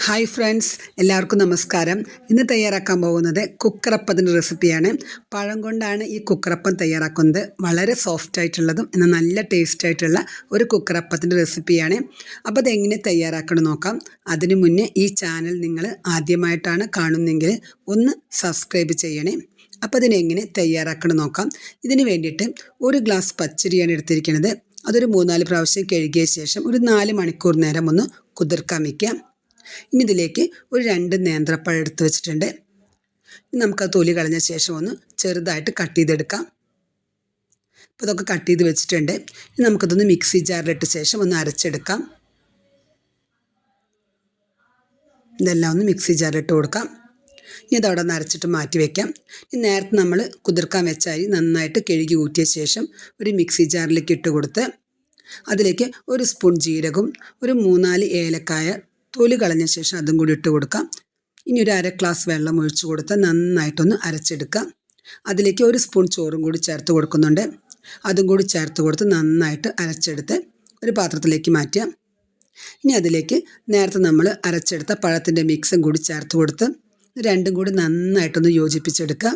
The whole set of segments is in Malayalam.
ഹായ് ഫ്രണ്ട്സ്, എല്ലാവർക്കും നമസ്കാരം. ഇന്ന് തയ്യാറാക്കാൻ പോകുന്നത് കുക്കറപ്പത്തിൻ്റെ റെസിപ്പിയാണ്. പഴം കൊണ്ടാണ് ഈ കുക്കറപ്പം തയ്യാറാക്കുന്നത്. വളരെ സോഫ്റ്റ് ആയിട്ടുള്ളതും എന്നാൽ നല്ല ടേസ്റ്റ് ആയിട്ടുള്ള ഒരു കുക്കറപ്പത്തിൻ്റെ റെസിപ്പിയാണ്. അപ്പോൾ അതെങ്ങനെ തയ്യാറാക്കണം നോക്കാം. അതിനു മുന്നേ ഈ ചാനൽ നിങ്ങൾ ആദ്യമായിട്ടാണ് കാണുന്നതെങ്കിൽ ഒന്ന് സബ്സ്ക്രൈബ് ചെയ്യണേ. അപ്പോൾ അതിനെങ്ങനെ തയ്യാറാക്കണം നോക്കാം. ഇതിന് വേണ്ടിയിട്ട് ഒരു ഗ്ലാസ് പച്ചരിയാണ് എടുത്തിരിക്കുന്നത്. അതൊരു 3-4 പ്രാവശ്യം കഴുകിയ ശേഷം ഒരു 4 മണിക്കൂർ നേരം ഒന്ന് കുതിർക്കാൻ വയ്ക്കാം. ഇനി ഇതിലേക്ക് ഒരു 2 നേന്ത്രപ്പഴം എടുത്ത് വെച്ചിട്ടുണ്ട്. ഇനി നമുക്കത് തൊലി കളഞ്ഞ ശേഷം ഒന്ന് ചെറുതായിട്ട് കട്ട് ചെയ്തെടുക്കാം. അപ്പോൾ ഇതൊക്കെ കട്ട് ചെയ്ത് വെച്ചിട്ടുണ്ട്. ഇനി നമുക്കതൊന്ന് മിക്സി ജാറിലിട്ട ശേഷം ഒന്ന് അരച്ചെടുക്കാം. ഇതെല്ലാം ഒന്ന് മിക്സി ജാറിലിട്ട് കൊടുക്കാം. ഇനി അതവിടെ ഒന്ന് അരച്ചിട്ട് മാറ്റി വയ്ക്കാം. ഇനി നേരത്തെ നമ്മൾ കുതിർക്കാൻ വെച്ച അരി നന്നായിട്ട് കഴുകി ഊറ്റിയ ശേഷം ഒരു മിക്സി ജാറിലേക്ക് ഇട്ട് കൊടുത്ത് അതിലേക്ക് ഒരു സ്പൂൺ ജീരകവും ഒരു 3-4 ഏലക്കായ തൊലി കളഞ്ഞ ശേഷം അതും കൂടി ഇട്ട് കൊടുക്കാം. ഇനി ഒരു 1/2 ഗ്ലാസ് വെള്ളം ഒഴിച്ചു കൊടുത്ത് നന്നായിട്ടൊന്ന് അരച്ചെടുക്കാം. അതിലേക്ക് ഒരു സ്പൂൺ ചോറും കൂടി ചേർത്ത് കൊടുക്കുന്നുണ്ട്. അതും കൂടി ചേർത്ത് കൊടുത്ത് നന്നായിട്ട് അരച്ചെടുത്ത് ഒരു പാത്രത്തിലേക്ക് മാറ്റാം. ഇനി അതിലേക്ക് നേരത്തെ നമ്മൾ അരച്ചെടുത്ത പഴത്തിൻ്റെ മിക്സും കൂടി ചേർത്ത് കൊടുത്ത് രണ്ടും കൂടി നന്നായിട്ടൊന്ന് യോജിപ്പിച്ചെടുക്കുക.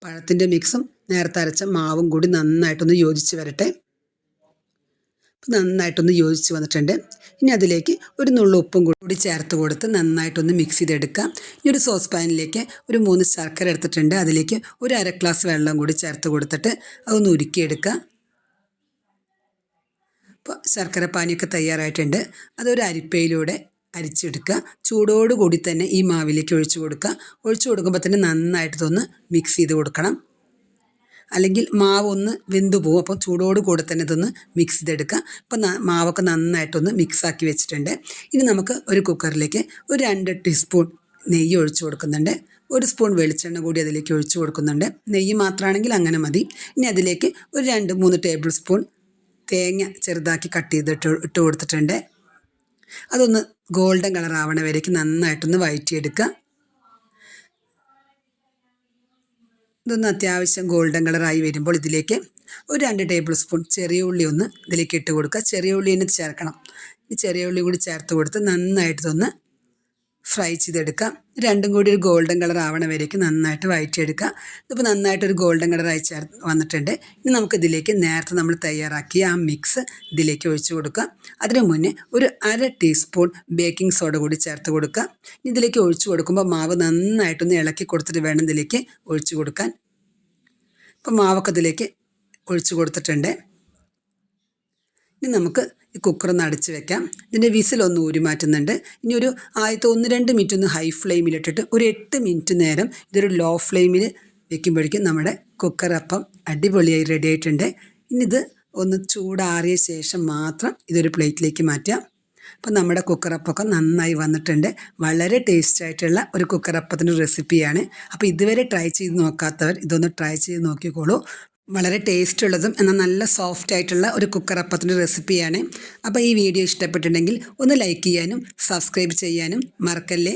പഴത്തിൻ്റെ മിക്സും നേരത്തെ അരച്ച മാവും കൂടി നന്നായിട്ടൊന്ന് യോജിച്ച് വരട്ടെ. നന്നായിട്ടൊന്ന് യോജിച്ച് വന്നിട്ടുണ്ട്. ഇനി അതിലേക്ക് ഒരു നുള്ളു ഉപ്പും കൂടി ചേർത്ത് കൊടുത്ത് നന്നായിട്ടൊന്ന് മിക്സ് ചെയ്തെടുക്കുക. ഇനി ഒരു സോസ് പാനിലേക്ക് ഒരു 3 ശർക്കര എടുത്തിട്ടുണ്ട്. അതിലേക്ക് ഒരു 1/2 ഗ്ലാസ് വെള്ളം കൂടി ചേർത്ത് കൊടുത്തിട്ട് അതൊന്ന് ഉരുക്കിയെടുക്കുക. അപ്പോൾ ശർക്കര പാനിയൊക്കെ തയ്യാറായിട്ടുണ്ട്. അതൊരു അരിപ്പയിലൂടെ അരിച്ചെടുക്കുക. ചൂടോടുകൂടി തന്നെ ഈ മാവിലേക്ക് ഒഴിച്ചു കൊടുക്കുക. ഒഴിച്ചു കൊടുക്കുമ്പോൾ തന്നെ നന്നായിട്ടൊന്ന് മിക്സ് ചെയ്ത് കൊടുക്കണം, അല്ലെങ്കിൽ മാവ് ഒന്ന് വെന്തു പോകും. അപ്പോൾ ചൂടോട് കൂടെ തന്നെ ഇതൊന്ന് മിക്സ് ചെയ്തെടുക്കുക. അപ്പോൾ മാവൊക്കെ നന്നായിട്ടൊന്ന് മിക്സാക്കി വെച്ചിട്ടുണ്ട്. ഇനി നമുക്ക് ഒരു കുക്കറിലേക്ക് ഒരു 2 ടീസ്പൂൺ നെയ്യ് ഒഴിച്ചു കൊടുക്കുന്നുണ്ട്. ഒരു സ്പൂൺ വെളിച്ചെണ്ണ കൂടി അതിലേക്ക് ഒഴിച്ചു കൊടുക്കുന്നുണ്ട്. നെയ്യ് മാത്രമാണെങ്കിൽ അങ്ങനെ മതി. ഇനി അതിലേക്ക് ഒരു 2-3 ടേബിൾ സ്പൂൺ തേങ്ങ ചെറുതാക്കി കട്ട് ചെയ്തിട്ട് ഇട്ട് കൊടുത്തിട്ടുണ്ട്. അതൊന്ന് ഗോൾഡൻ കളർ ആവണ വരേക്ക് നന്നായിട്ടൊന്ന് വഴറ്റിയെടുക്കുക. ഇതൊന്ന് അത്യാവശ്യം ഗോൾഡൻ കളറായി വരുമ്പോൾ ഇതിലേക്ക് ഒരു 2 ടേബിൾ സ്പൂൺ ചെറിയ ഉള്ളി ഒന്ന് ഇതിലേക്ക് ഇട്ട് കൊടുക്കുക. ചെറിയ ഉള്ളി തന്നെ ചേർക്കണം. ഈ ചെറിയ ഉള്ളി കൂടി ചേർത്ത് കൊടുത്ത് നന്നായിട്ടൊന്ന് ഫ്രൈ ചെയ്തെടുക്കുക. രണ്ടും കൂടി ഒരു ഗോൾഡൻ കളർ ആവണ വരേക്ക് നന്നായിട്ട് വഴറ്റിയെടുക്കുക. ഇതിപ്പോൾ നന്നായിട്ടൊരു ഗോൾഡൻ കളറായി വന്നിട്ടുണ്ട്. ഇനി നമുക്കിതിലേക്ക് നേരത്തെ നമ്മൾ തയ്യാറാക്കിയ ആ മിക്സ് ഇതിലേക്ക് ഒഴിച്ചു കൊടുക്കുക. അതിനു മുന്നേ ഒരു 1/2 ടീസ്പൂൺ ബേക്കിംഗ് സോഡ കൂടി ചേർത്ത് കൊടുക്കുക. ഇതിലേക്ക് ഒഴിച്ചു കൊടുക്കുമ്പോൾ മാവ് നന്നായിട്ടൊന്ന് ഇളക്കി കൊടുത്തിട്ട് വേണം ഇതിലേക്ക് ഒഴിച്ചു കൊടുക്കാൻ. ഇപ്പോൾ മാവൊക്കെ ഇതിലേക്ക് ഒഴിച്ചു കൊടുത്തിട്ടുണ്ട്. ഇനി നമുക്ക് ഈ കുക്കറൊന്ന് അടച്ച് വെക്കാം. ഇതിൻ്റെ വിസിലൊന്ന് ഊരി മാറ്റുന്നുണ്ട്. ഇനി ഒരു ആദ്യത്തെ 1-2 മിനിറ്റ് ഒന്ന് ഹൈ ഫ്ലെയിമിലിട്ടിട്ട് ഒരു 8 മിനിറ്റ് നേരം ഇതൊരു ലോ ഫ്ലെയിമിൽ വെക്കുമ്പോഴേക്കും നമ്മുടെ കുക്കറപ്പം അടിപൊളിയായി റെഡി ആയിട്ടുണ്ട്. ഇനി ഇത് ഒന്ന് ചൂടാറിയ ശേഷം മാത്രം ഇതൊരു പ്ലേറ്റിലേക്ക് മാറ്റാം. അപ്പോൾ നമ്മുടെ കുക്കറപ്പമൊക്കെ നന്നായി വന്നിട്ടുണ്ട്. വളരെ ടേസ്റ്റ് ആയിട്ടുള്ള ഒരു കുക്കറപ്പത്തിൻ്റെ റെസിപ്പിയാണ്. അപ്പോൾ ഇതുവരെ ട്രൈ ചെയ്ത് നോക്കാത്തവർ ഇതൊന്ന് ട്രൈ ചെയ്ത് നോക്കിക്കോളൂ. വളരെ ടേസ്റ്റ് ഉള്ളതും എന്നാൽ നല്ല സോഫ്റ്റ് ആയിട്ടുള്ള ഒരു കുക്കറപ്പത്തിൻ്റെ റെസിപ്പിയാണ്. അപ്പോൾ ഈ വീഡിയോ ഇഷ്ടപ്പെട്ടിട്ടുണ്ടെങ്കിൽ ഒന്ന് ലൈക്ക് ചെയ്യാനും സബ്സ്ക്രൈബ് ചെയ്യാനും മറക്കല്ലേ.